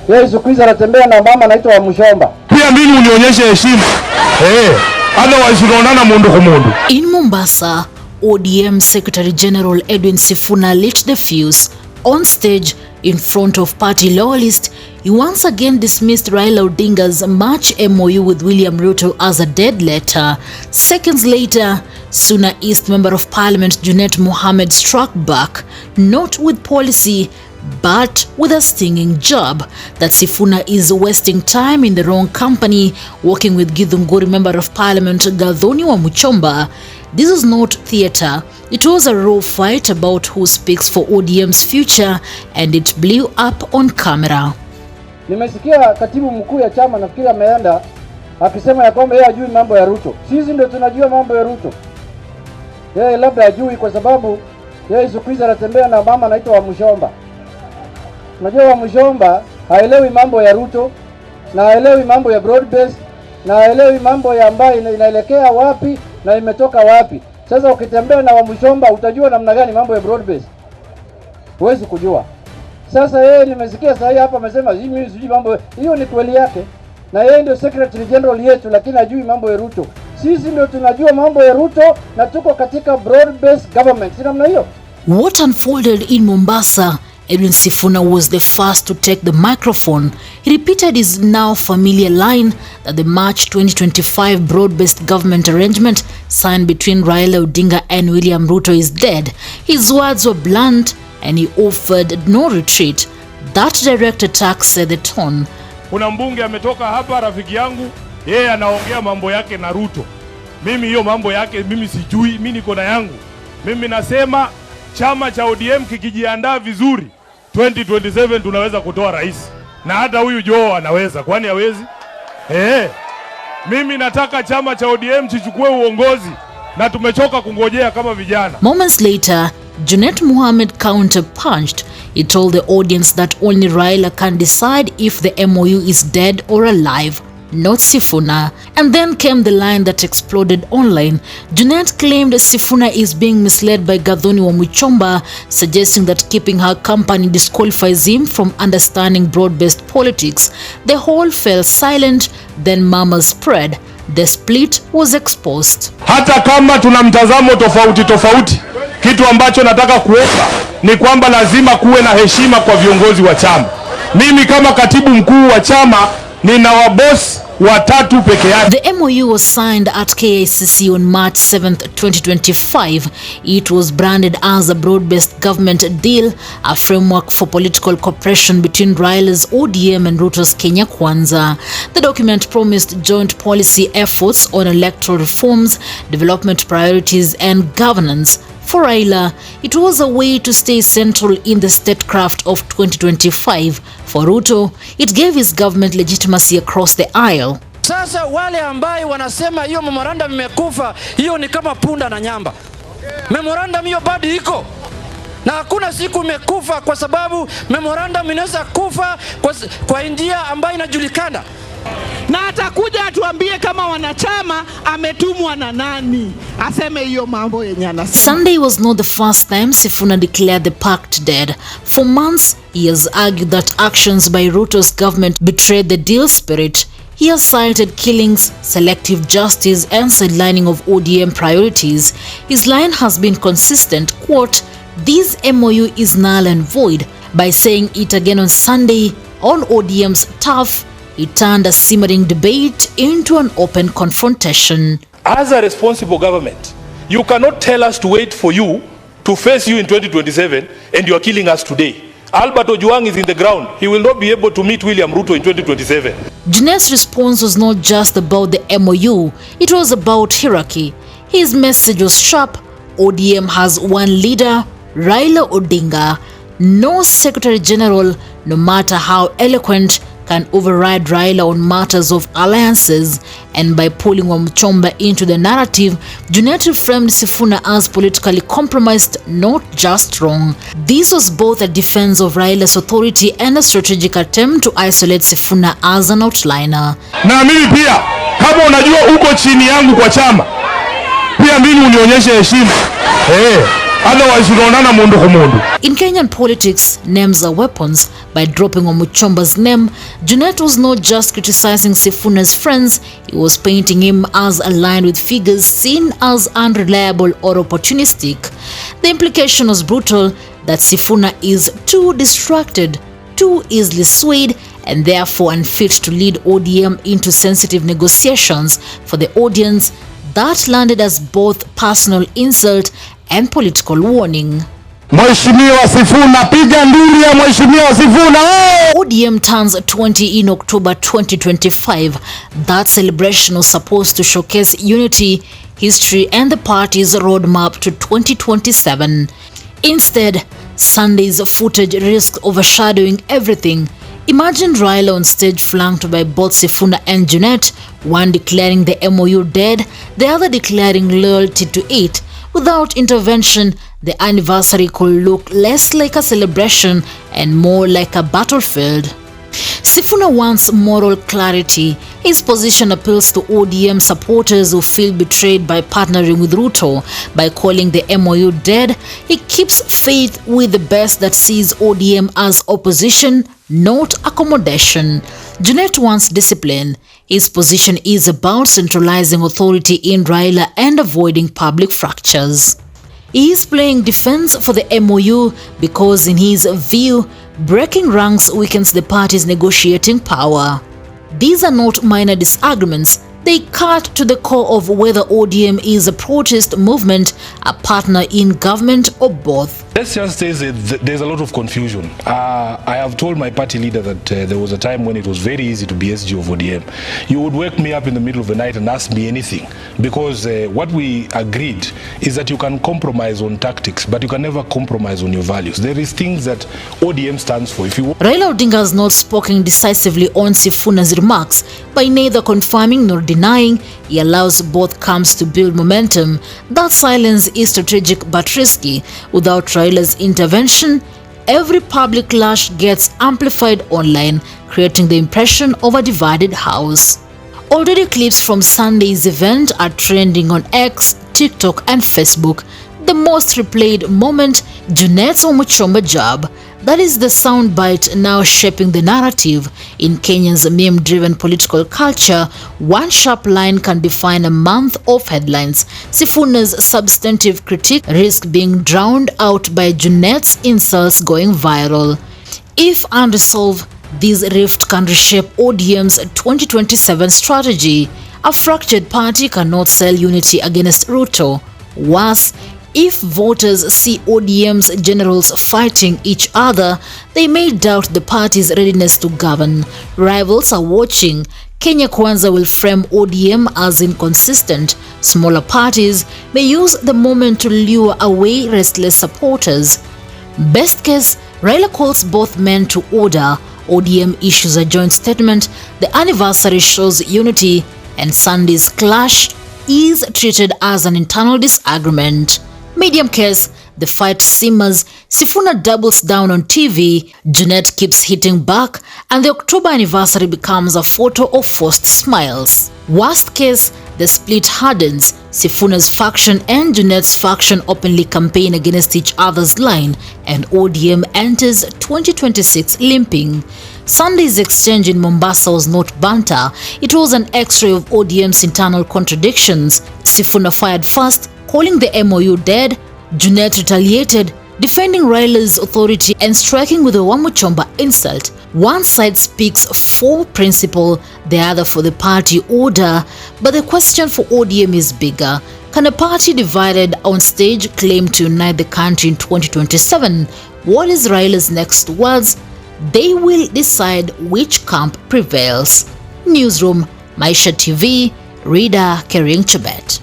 Yeye siku hizi anatembea na mama anaitwa Wamuchomba. Pia mimi unionyeshe heshima. Otherwise unaonana mundu kwa mundu. In Mombasa, ODM Secretary General Edwin Sifuna lit the fuse. On stage, in front of party loyalists, he once again dismissed Raila Odinga's March MOU with William Ruto as a dead letter. Seconds later, Suna East Member of Parliament Junet Mohamed struck back, not with policy, but with a stinging jab that Sifuna is wasting time in the wrong company working with Githunguri Member of Parliament Gathoni Wamuchomba. This is not theatre. It was a raw fight about who speaks for ODM's future, and it blew up on camera. Nimesikia katibu mkuu ya chama nafikiri ameenda akisema ya kwamba yeye hajui mambo ya Ruto. Sisi ndio tunajua mambo ya Ruto. Yeye labda hajui kwa sababu yeye siku hizi anatembea na mama anaitwa Wamuchomba. Unajua Wamuchomba haelewi mambo ya Ruto, na haelewi mambo ya broad base, na haelewi mambo ya ambayo inaelekea wapi na imetoka wapi. Sasa ukitembea na Wamuchomba utajua namna gani mambo ya broad base? Huwezi kujua. Sasa yeye nimesikia sasa hapa amesema mimi sijui mambo. Hiyo ni kweli yake. Na yeye ndio Secretary General yetu lakini hajui mambo ya Ruto. Sisi ndio tunajua mambo ya Ruto na tuko katika broad based government. Si namna hiyo? What unfolded in Mombasa, Edwin Sifuna was the first to take the microphone. He repeated his now familiar line that the March 2025 broad-based government arrangement signed between Raila Odinga and William Ruto is dead. His words were blunt and he offered no retreat. That direct attack set the tone. Kuna mbunge ametoka hapa rafiki yangu, yeye anaongea mambo yake na Ruto. Mimi hiyo mambo yake mimi sijui, mimi niko na yangu. Mimi nasema chama cha ODM kikijiandaa vizuri 2027 tunaweza kutoa rais. Na hata huyu Joe anaweza, kwani hawezi? Mimi nataka chama cha ODM chichukue uongozi na tumechoka kungojea kama vijana. Moments later, Junet Mohamed counter-punched. He told the audience that only Raila can decide if the MOU is dead or alive, not Sifuna. And then came the line that exploded online. Junet claimed Sifuna is being misled by Gathoni Wamuchomba, suggesting that keeping her company disqualifies him from understanding broad-based politics. The whole fell silent, then murmurs spread. The split was exposed. Hata kama tuna mtazamo tofauti, kitu ambacho nataka kuweka ni kwamba lazima kuwe na heshima kwa viongozi wa chama. Mimi kama katibu mkuu wa chama nina waboss watatu peke yake. The MOU was signed at KICC on March 7th, 2025. It was branded as a broad-based government deal, a framework for political cooperation between Raila's ODM and Ruto's Kenya Kwanza. The document promised joint policy efforts on electoral reforms, development priorities, and governance. For Raila, it was a way to stay central in the statecraft of 2025. For Ruto, it gave his government legitimacy across the aisle. Sasa wale ambao wanasema hiyo memorandum imekufa, hiyo ni kama punda na nyamba. Memorandum hiyo bado iko. Na hakuna siku imekufa kwa sababu memorandum inaweza kufa kwa njia ambayo inajulikana. Na atakuja atuambie kama wanachama ametumwa na nani. Aseme hiyo mambo yenye anasema. Sunday was not the first time Sifuna declared the pact dead. For months, he has argued that actions by Ruto's government betrayed the deal spirit. He has cited killings, selective justice, and sidelining of ODM priorities. His line has been consistent, quote, "This MOU is null and void." By saying it again on Sunday on ODM's turf, he turned a simmering debate into an open confrontation. As a responsible government, you cannot tell us to wait for you to face you in 2027 and you are killing us today. Albert Ojwang is in the ground. He will not be able to meet William Ruto in 2027. Junet's response was not just about the MOU, it was about hierarchy. His message was sharp. ODM has one leader, Raila Odinga. No Secretary General, no matter how eloquent, can override Raila on matters of alliances, and by pulling Wamuchomba into the narrative, Junet reframed Sifuna as politically compromised, not just wrong. This was both a defense of Raila's authority and a strategic attempt to isolate Sifuna as an outliner. Na mimi pia, kama unajua uko chini yangu kwa chama, pia mimi unionyeshe heshima. Otherwise unaonana mundu kwa mundu. In Kenyan politics, names are weapons. By dropping Wamuchomba's name, Junet was not just criticizing Sifuna's friends, he was painting him as aligned with figures seen as unreliable or opportunistic. The implication was brutal, that Sifuna is too distracted, too easily swayed, and therefore unfit to lead ODM into sensitive negotiations. For the audience, that landed as both personal insult and political warning. Mheshimiwa Sifuna, piga nduru ya Mheshimiwa Sifuna. ODM turns 20 in October 2025. That celebration was supposed to showcase unity, history, and the party's roadmap to 2027. Instead, Sunday's footage risked overshadowing everything. Imagine Raila on stage flanked by both Sifuna and Junet, one declaring the MOU dead, the other declaring loyalty to it. Without intervention, the anniversary could look less like a celebration and more like a battlefield. Sifuna wants moral clarity. His position appeals to ODM supporters who feel betrayed by partnering with Ruto. By calling the MOU dead, he keeps faith with the best that sees ODM as opposition, not accommodation. Junet wants discipline. His position is about centralizing authority in Raila and avoiding public fractures. He is playing defense for the MOU because, in his view, breaking ranks weakens the party's negotiating power. These are not minor disagreements. They cut to the core of whether ODM is a protest movement, a partner in government, or both. Let's just say that there's a lot of confusion. I have told my party leader that there was a time when it was very easy to be SG of ODM. You would wake me up in the middle of the night and ask me anything, because what we agreed is that you can compromise on tactics, but you can never compromise on your values. There is things that ODM stands for. Raila Odinga has not spoken decisively on Sifuna's remarks, by neither confirming nor denying. He allows both camps to build momentum. That silence is strategic but risky. Without Raila's intervention, every public clash gets amplified online, creating the impression of a divided house. Already clips from Sunday's event are trending on X, TikTok, and Facebook. The most replayed moment, Junet Mohamed jab. That is the soundbite now shaping the narrative. In Kenya's meme-driven political culture, one sharp line can define a month of headlines. Sifuna's substantive critique risks being drowned out by Junet's insults going viral. If unresolved, this rift can reshape ODM's 2027 strategy. A fractured party cannot sell unity against Ruto. Worse, if voters see ODM's generals fighting each other, they may doubt the party's readiness to govern. Rivals are watching. Kenya Kwanza will frame ODM as inconsistent. Smaller parties may use the moment to lure away restless supporters. Best case, Raila calls both men to order. ODM issues a joint statement. The anniversary shows unity, and Sunday's clash is treated as an internal disagreement. Medium case, the fight simmers, Sifuna doubles down on TV, Junet keeps hitting back, and the October anniversary becomes a photo of forced smiles. Worst case, the split hardens, Sifuna's faction and Junet's faction openly campaign against each other's line, and ODM enters 2026 limping. Sunday's exchange in Mombasa was not banter, it was an x-ray of ODM's internal contradictions. Sifuna fired first, calling the MOU dead. Junet retaliated, defending Raila's authority and striking with a Wamuchomba insult. One side speaks for principle, the other for the party order, but the question for ODM is bigger. Can a party divided on stage claim to unite the country in 2027? What is Raila's next words? They will decide which camp prevails. Newsroom, Maisha TV, reader carrying Chebet.